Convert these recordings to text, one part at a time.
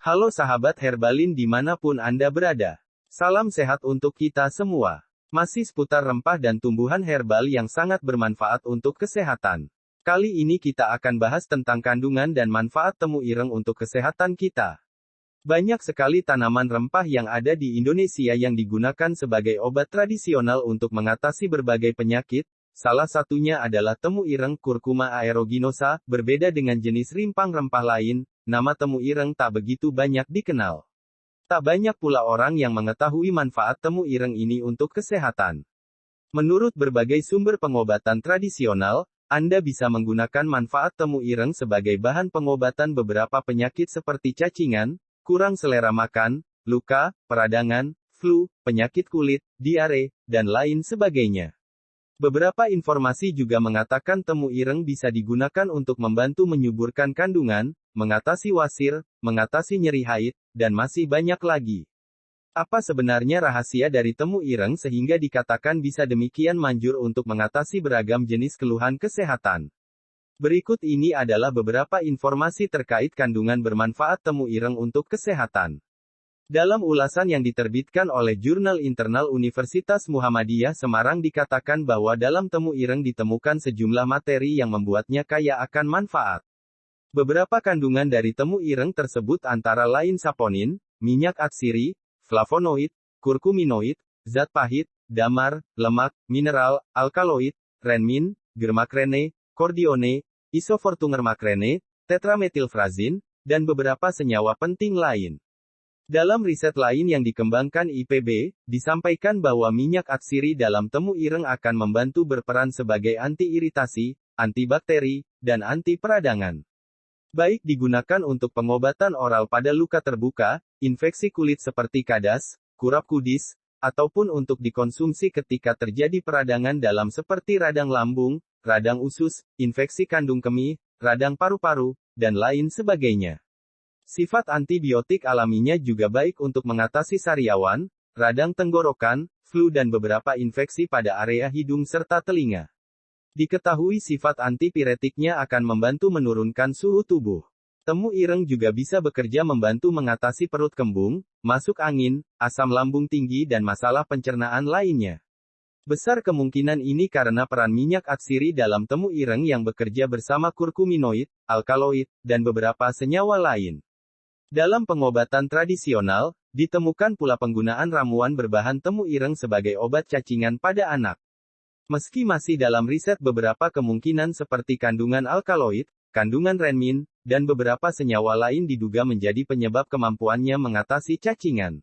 Halo sahabat Herbalin dimanapun Anda berada. Salam sehat untuk kita semua. Masih seputar rempah dan tumbuhan herbal yang sangat bermanfaat untuk kesehatan. Kali ini kita akan bahas tentang kandungan dan manfaat temu ireng untuk kesehatan kita. Banyak sekali tanaman rempah yang ada di Indonesia yang digunakan sebagai obat tradisional untuk mengatasi berbagai penyakit. Salah satunya adalah temu ireng Curcuma aeruginosa. Berbeda dengan jenis rimpang rempah lain, nama temu ireng tak begitu banyak dikenal. Tak banyak pula orang yang mengetahui manfaat temu ireng ini untuk kesehatan. Menurut berbagai sumber pengobatan tradisional, Anda bisa menggunakan manfaat temu ireng sebagai bahan pengobatan beberapa penyakit seperti cacingan, kurang selera makan, luka, peradangan, flu, penyakit kulit, diare, dan lain sebagainya. Beberapa informasi juga mengatakan temu ireng bisa digunakan untuk membantu menyuburkan kandungan, mengatasi wasir, mengatasi nyeri haid, dan masih banyak lagi. Apa sebenarnya rahasia dari temu ireng sehingga dikatakan bisa demikian manjur untuk mengatasi beragam jenis keluhan kesehatan? Berikut ini adalah beberapa informasi terkait kandungan bermanfaat temu ireng untuk kesehatan. Dalam ulasan yang diterbitkan oleh Jurnal Internal Universitas Muhammadiyah Semarang dikatakan bahwa dalam temu ireng ditemukan sejumlah materi yang membuatnya kaya akan manfaat. Beberapa kandungan dari temu ireng tersebut antara lain saponin, minyak atsiri, flavonoid, kurkuminoid, zat pahit, damar, lemak, mineral, alkaloid, renmin, germakrene, kordione, isofortungermakrene, tetrametilfrazin, dan beberapa senyawa penting lain. Dalam riset lain yang dikembangkan IPB, disampaikan bahwa minyak atsiri dalam temu ireng akan membantu berperan sebagai anti-iritasi, antibakteri, dan anti peradangan. Baik digunakan untuk pengobatan oral pada luka terbuka, infeksi kulit seperti kadas, kurap kudis, ataupun untuk dikonsumsi ketika terjadi peradangan dalam seperti radang lambung, radang usus, infeksi kandung kemih, radang paru-paru, dan lain sebagainya. Sifat antibiotik alaminya juga baik untuk mengatasi sariawan, radang tenggorokan, flu dan beberapa infeksi pada area hidung serta telinga. Diketahui sifat antipiretiknya akan membantu menurunkan suhu tubuh. Temu ireng juga bisa bekerja membantu mengatasi perut kembung, masuk angin, asam lambung tinggi dan masalah pencernaan lainnya. Besar kemungkinan ini karena peran minyak atsiri dalam temu ireng yang bekerja bersama kurkuminoid, alkaloid, dan beberapa senyawa lain. Dalam pengobatan tradisional, ditemukan pula penggunaan ramuan berbahan temu ireng sebagai obat cacingan pada anak. Meski masih dalam riset beberapa kemungkinan seperti kandungan alkaloid, kandungan renmin, dan beberapa senyawa lain diduga menjadi penyebab kemampuannya mengatasi cacingan.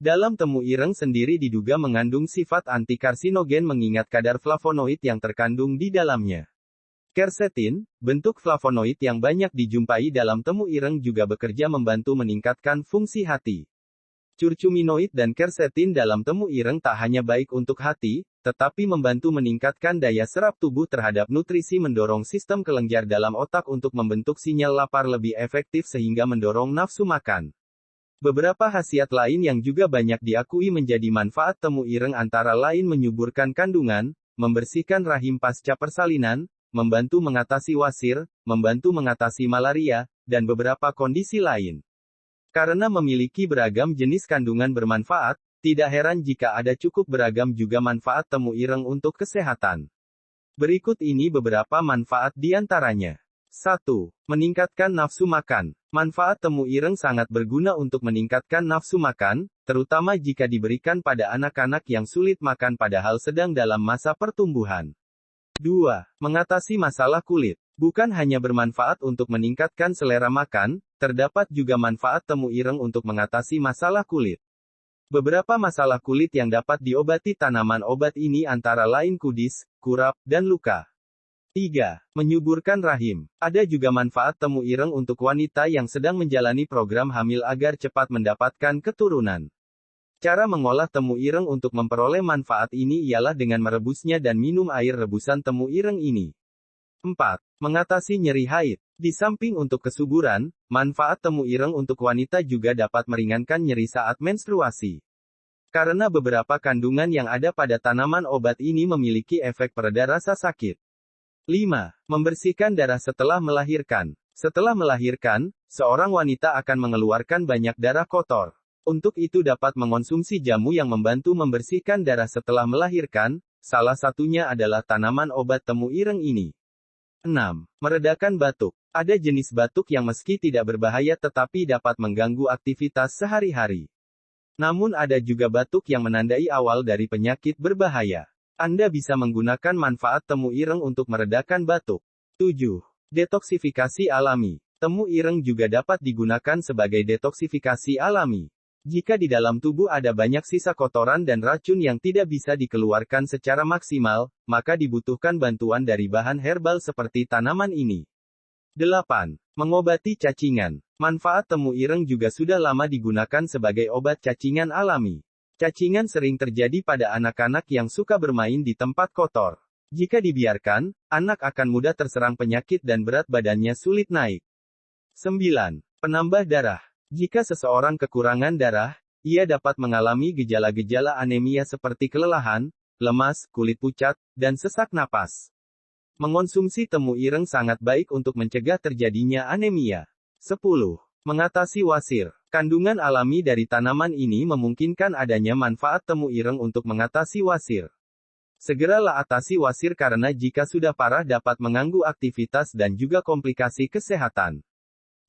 Dalam temu ireng sendiri diduga mengandung sifat antikarsinogen mengingat kadar flavonoid yang terkandung di dalamnya. Quercetin, bentuk flavonoid yang banyak dijumpai dalam temu ireng juga bekerja membantu meningkatkan fungsi hati. Curcuminoid dan quercetin dalam temu ireng tak hanya baik untuk hati, tetapi membantu meningkatkan daya serap tubuh terhadap nutrisi mendorong sistem kelenjar dalam otak untuk membentuk sinyal lapar lebih efektif sehingga mendorong nafsu makan. Beberapa khasiat lain yang juga banyak diakui menjadi manfaat temu ireng antara lain menyuburkan kandungan, membersihkan rahim pasca persalinan, membantu mengatasi wasir, membantu mengatasi malaria, dan beberapa kondisi lain. Karena memiliki beragam jenis kandungan bermanfaat, tidak heran jika ada cukup beragam juga manfaat temu ireng untuk kesehatan. Berikut ini beberapa manfaat di antaranya. 1. Meningkatkan nafsu makan. Manfaat temu ireng sangat berguna untuk meningkatkan nafsu makan, terutama jika diberikan pada anak-anak yang sulit makan padahal sedang dalam masa pertumbuhan. 2. Mengatasi masalah kulit. Bukan hanya bermanfaat untuk meningkatkan selera makan, terdapat juga manfaat temu ireng untuk mengatasi masalah kulit. Beberapa masalah kulit yang dapat diobati tanaman obat ini antara lain kudis, kurap, dan luka. 3. Menyuburkan rahim. Ada juga manfaat temu ireng untuk wanita yang sedang menjalani program hamil agar cepat mendapatkan keturunan. Cara mengolah temu ireng untuk memperoleh manfaat ini ialah dengan merebusnya dan minum air rebusan temu ireng ini. 4. Mengatasi nyeri haid. Di samping untuk kesuburan, manfaat temu ireng untuk wanita juga dapat meringankan nyeri saat menstruasi. Karena beberapa kandungan yang ada pada tanaman obat ini memiliki efek pereda rasa sakit. 5. Membersihkan darah setelah melahirkan. Setelah melahirkan, seorang wanita akan mengeluarkan banyak darah kotor. Untuk itu dapat mengonsumsi jamu yang membantu membersihkan darah setelah melahirkan, salah satunya adalah tanaman obat temu ireng ini. 6. Meredakan batuk. Ada jenis batuk yang meski tidak berbahaya tetapi dapat mengganggu aktivitas sehari-hari. Namun ada juga batuk yang menandai awal dari penyakit berbahaya. Anda bisa menggunakan manfaat temu ireng untuk meredakan batuk. 7. Detoksifikasi alami. Temu ireng juga dapat digunakan sebagai detoksifikasi alami. Jika di dalam tubuh ada banyak sisa kotoran dan racun yang tidak bisa dikeluarkan secara maksimal, maka dibutuhkan bantuan dari bahan herbal seperti tanaman ini. 8. Mengobati cacingan. Manfaat temu ireng juga sudah lama digunakan sebagai obat cacingan alami. Cacingan sering terjadi pada anak-anak yang suka bermain di tempat kotor. Jika dibiarkan, anak akan mudah terserang penyakit dan berat badannya sulit naik. 9. Penambah darah. Jika seseorang kekurangan darah, ia dapat mengalami gejala-gejala anemia seperti kelelahan, lemas, kulit pucat, dan sesak napas. Mengonsumsi temu ireng sangat baik untuk mencegah terjadinya anemia. 10. Mengatasi wasir. Kandungan alami dari tanaman ini memungkinkan adanya manfaat temu ireng untuk mengatasi wasir. Segeralah atasi wasir karena jika sudah parah dapat mengganggu aktivitas dan juga komplikasi kesehatan.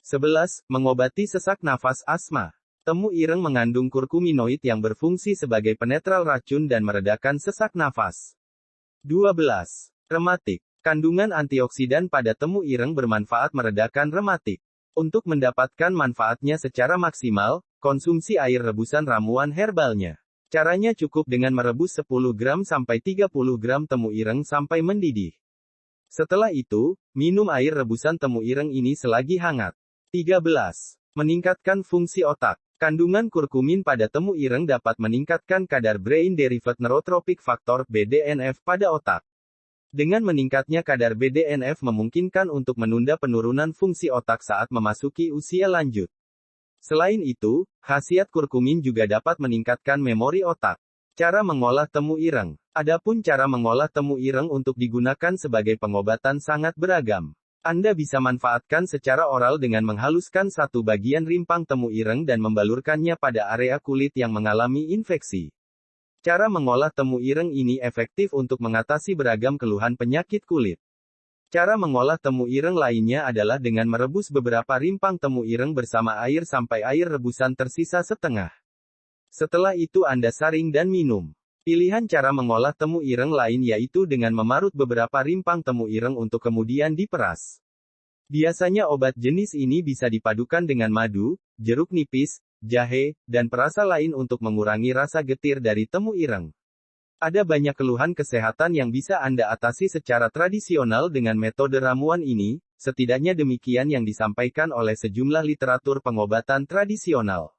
11. Mengobati sesak nafas asma. Temu ireng mengandung kurkuminoid yang berfungsi sebagai penetral racun dan meredakan sesak nafas. 12. Rematik. Kandungan antioksidan pada temu ireng bermanfaat meredakan rematik. Untuk mendapatkan manfaatnya secara maksimal, konsumsi air rebusan ramuan herbalnya. Caranya cukup dengan merebus 10 gram sampai 30 gram temu ireng sampai mendidih. Setelah itu, minum air rebusan temu ireng ini selagi hangat. 13. Meningkatkan fungsi otak. Kandungan kurkumin pada temu ireng dapat meningkatkan kadar Brain Derived Neurotrophic Factor (BDNF) pada otak. Dengan meningkatnya kadar BDNF memungkinkan untuk menunda penurunan fungsi otak saat memasuki usia lanjut. Selain itu, khasiat kurkumin juga dapat meningkatkan memori otak. Cara mengolah temu ireng. Adapun cara mengolah temu ireng untuk digunakan sebagai pengobatan sangat beragam. Anda bisa manfaatkan secara oral dengan menghaluskan satu bagian rimpang temu ireng dan membalurkannya pada area kulit yang mengalami infeksi. Cara mengolah temu ireng ini efektif untuk mengatasi beragam keluhan penyakit kulit. Cara mengolah temu ireng lainnya adalah dengan merebus beberapa rimpang temu ireng bersama air sampai air rebusan tersisa setengah. Setelah itu Anda saring dan minum. Pilihan cara mengolah temu ireng lain yaitu dengan memarut beberapa rimpang temu ireng untuk kemudian diperas. Biasanya obat jenis ini bisa dipadukan dengan madu, jeruk nipis, jahe, dan perasa lain untuk mengurangi rasa getir dari temu ireng. Ada banyak keluhan kesehatan yang bisa Anda atasi secara tradisional dengan metode ramuan ini, setidaknya demikian yang disampaikan oleh sejumlah literatur pengobatan tradisional.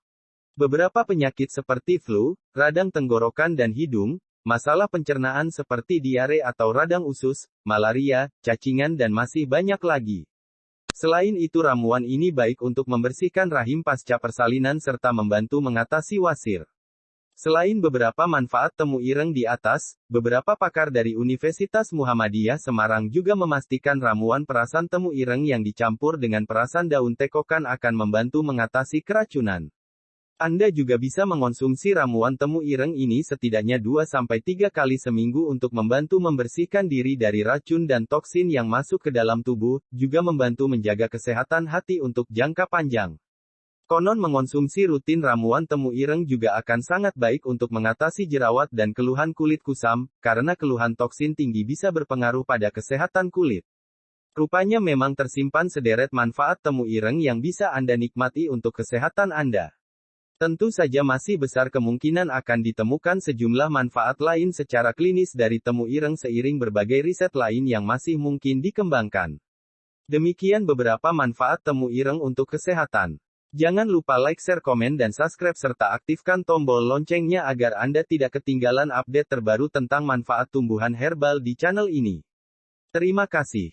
Beberapa penyakit seperti flu, radang tenggorokan dan hidung, masalah pencernaan seperti diare atau radang usus, malaria, cacingan dan masih banyak lagi. Selain itu ramuan ini baik untuk membersihkan rahim pasca persalinan serta membantu mengatasi wasir. Selain beberapa manfaat temu ireng di atas, beberapa pakar dari Universitas Muhammadiyah Semarang juga memastikan ramuan perasan temu ireng yang dicampur dengan perasan daun tekokan akan membantu mengatasi keracunan. Anda juga bisa mengonsumsi ramuan temu ireng ini setidaknya 2-3 kali seminggu untuk membantu membersihkan diri dari racun dan toksin yang masuk ke dalam tubuh, juga membantu menjaga kesehatan hati untuk jangka panjang. Konon mengonsumsi rutin ramuan temu ireng juga akan sangat baik untuk mengatasi jerawat dan keluhan kulit kusam, karena keluhan toksin tinggi bisa berpengaruh pada kesehatan kulit. Rupanya memang tersimpan sederet manfaat temu ireng yang bisa Anda nikmati untuk kesehatan Anda. Tentu saja masih besar kemungkinan akan ditemukan sejumlah manfaat lain secara klinis dari temu ireng seiring berbagai riset lain yang masih mungkin dikembangkan. Demikian beberapa manfaat temu ireng untuk kesehatan. Jangan lupa like, share, komen, dan subscribe serta aktifkan tombol loncengnya agar Anda tidak ketinggalan update terbaru tentang manfaat tumbuhan herbal di channel ini. Terima kasih.